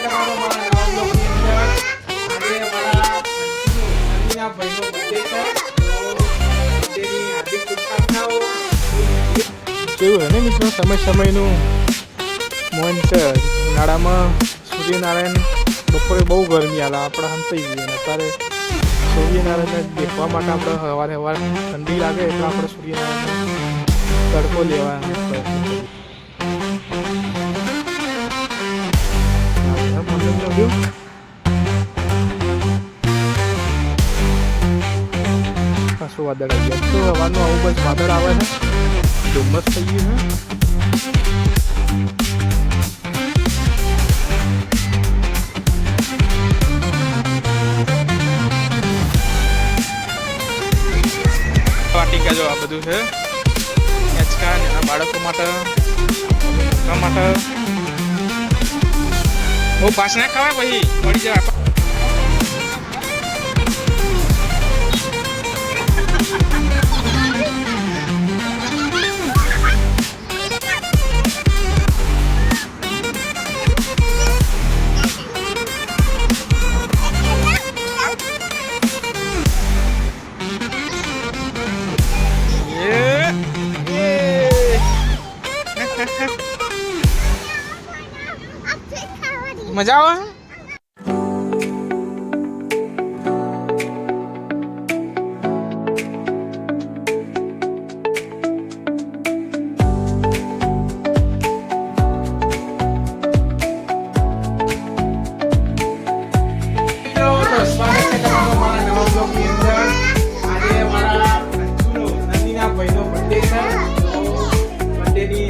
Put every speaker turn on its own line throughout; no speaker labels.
તમારો મારા નવા બ્લોગની અંદર. આજે અમારા નંદીના ભાઈનો બર્થડે છે. તો બર્થડેની હાર્દિક શુભકામનાઓ. કેવું હે ને મિત્રો, સમયનું મોન છે. ઉનાળામાં સૂર્યનારાયણ બપોરે બહુ ગરમી આલે, આપણે હંતાઈ જઈએ ને અત્યારે સૂર્યનારાયણને દેખવા માટે આપણે સવારે ઠંડી લાગે એટલે આપણે સૂર્યનારાયણને તડકો લેવા પાછું વાદળ આવી ગયા. તો હવાનું આવું બસ વાદળ આવે છે, ધુમ્મસ થઈ ગયું છે. વાટિકા જો આ બધું છે હેચકા નાના બાળકો માટે, મોટા માટે. બહુ પાસ ના ખવાય પછી પડી જાય. મજા આવે.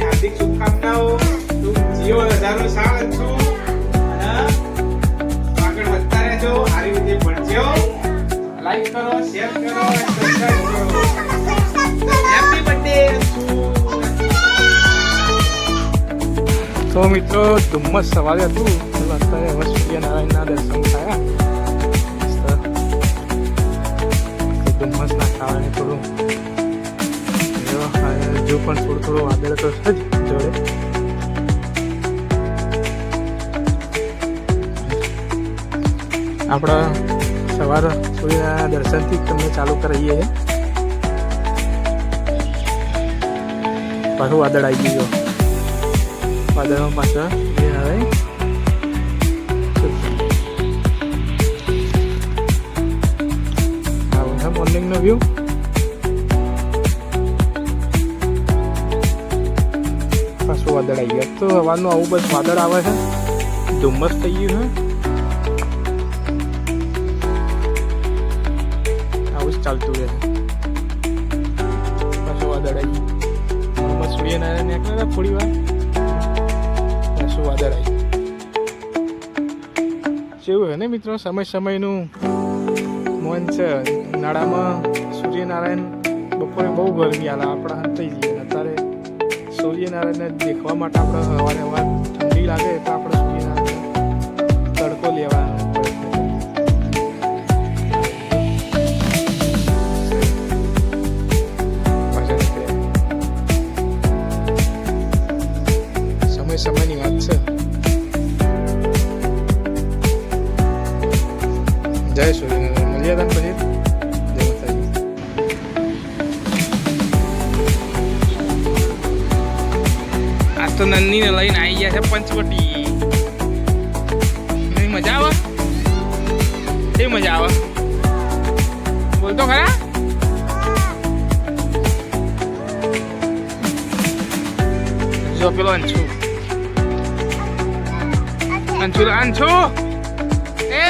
હાર્દિક શુભકામનાઓ. તું જીવો હજારો સાલ છું. આગળ વધતા રહેજો, સારી રીતે ભણજો. લાઈક કરો, શેર કરો, સબસ્ક્રાઇબ કરો. Happy birthday. તો મિત્રો, ધુમ્મસ સવારે હતું, અત્યારે હવે સૂર્યનારાયણના દર્શન થયા. ધુમ્મસના કારણે થોડું હજુ પણ થોડું વાદળ તો છે જ જોડે. આપણા સવાર સૂર્યના દર્શનથી તમને ચાલુ કરાવીએ છીએ. પાછું વાદળ આવી ગયું. વાદળમાં પાછા સૂર્યનારાયણ આવો છે મોર્નિંગનો વ્યૂ. પાછું વાદળ આવી ગયા. તો હવાનું આવું બસ વાદળ આવે છે, ધુમ્મસ થઈ ગયું છે. આવું જ ચાલતું રહે. પાછું વાદળ આવી ગયું. સૂર્યનારાયણ નીકળે થોડી વાર, પાછું વાદળ આવી. જેવું હે ને મિત્રો, સમયનું મોન છે. ઉનાળામાં સૂર્યનારાયણ બપોરે બહુ ગરમી આલે, આપણે હંતાઈ જઈએ. અત્યારે સૂર્યનારાયણને દેખવા માટે આપણે સવારે ઠંડી લાગે તો આપણે સૂર્યનારાયણ તડકો લેવા સમયની વાત છે. જય સૂર્યનારાયણ. મળીએ તને પછી. જય માતાજી. આજ તો નંદીને લઈને આવી ગયા છે પંચવટી. મજા આવે? કેવી મજા આવે? બોલતો ખરા. જો પેલો અંશુ એ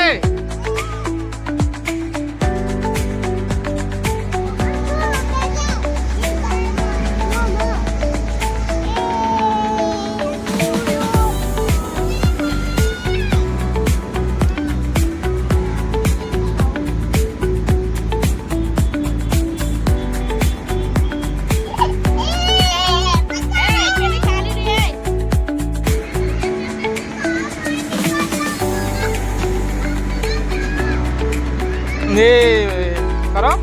કરો.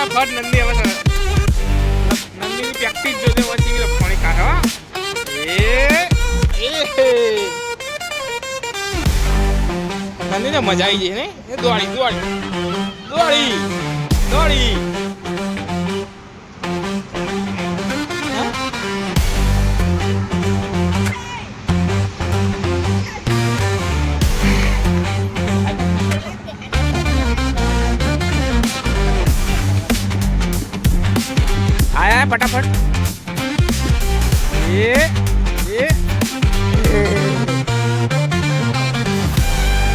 ફટાફટ નંદી હવે નંદીની પ્રેક્ટિસ જોજે પછી પાણી કાઢો નંદીને મજા આવી ગઈ ને એ દોડી દોડી દોડી દોડી आया फटाफट ये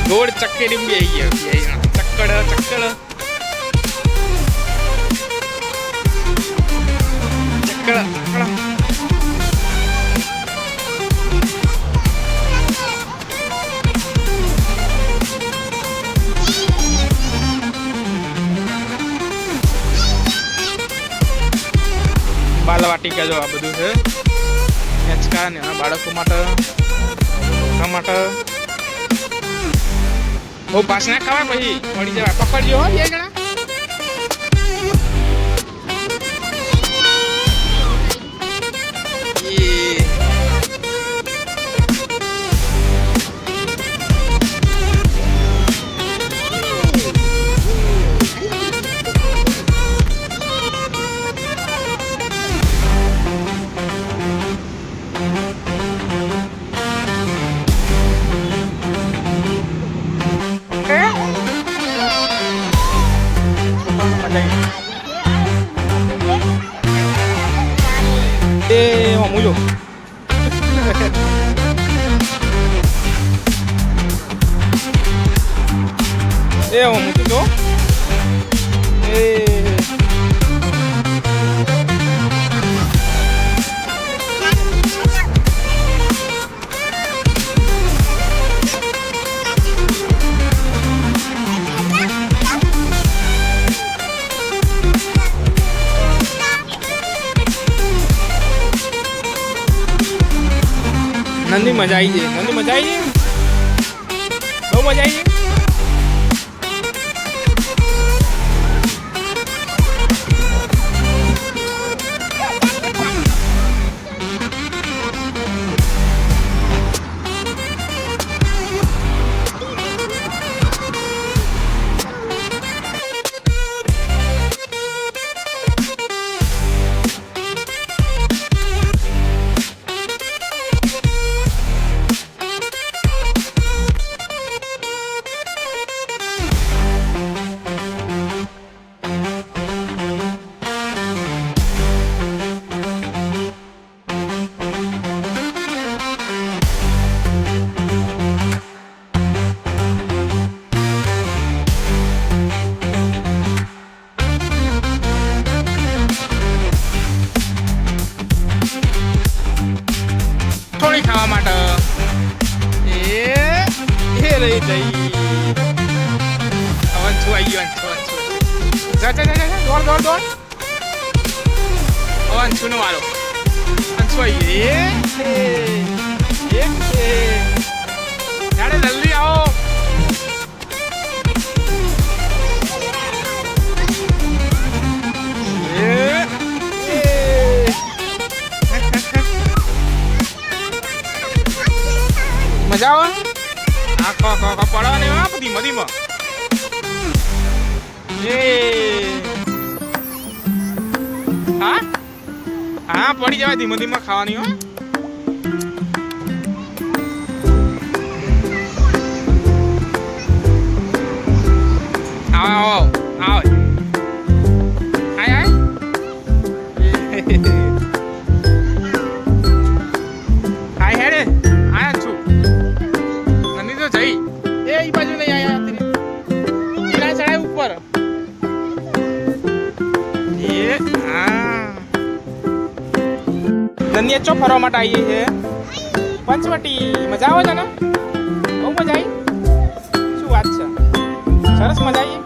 गोड़ चक्के डिंबी आई है चक्कड़ चक्कड़ चक्कड़ બાલવાટિકા જો આ બધું છે હેચકા નાના બાળકો માટે મોટા માટે બહુ પાસ ના ખાવા પછી પડી જવાય પકડજો હો બે જણા mulo mucho to नंदी मजा आई है नंदी मजा आई है बहुत मजा आई है થોડી ખાવા માટે એ લઈ જઈ અંછું આવી ગયું અંછું જા જા જા દોડ દોડ દોડ અંછું નો વાળો અંછું આવી ગયું જાડે જલ્દી આવો મજા આવે આખો આખો પડવાની હા ધીમો ધીમો હા હા પડી જવાય ધીમો ધીમો ખાવાની હો આવો આવો હાય હાય હાય હેડે આયા છું નંદી તો જઈ એ બાજુ નહીં આયા ચડાય ચડાય ઉપર નંદી ચો ફરવા માટે આવી છે પંચવટી મજા આવે છે ને બહુ મજા આવી શું વાત છે સરસ મજા આવી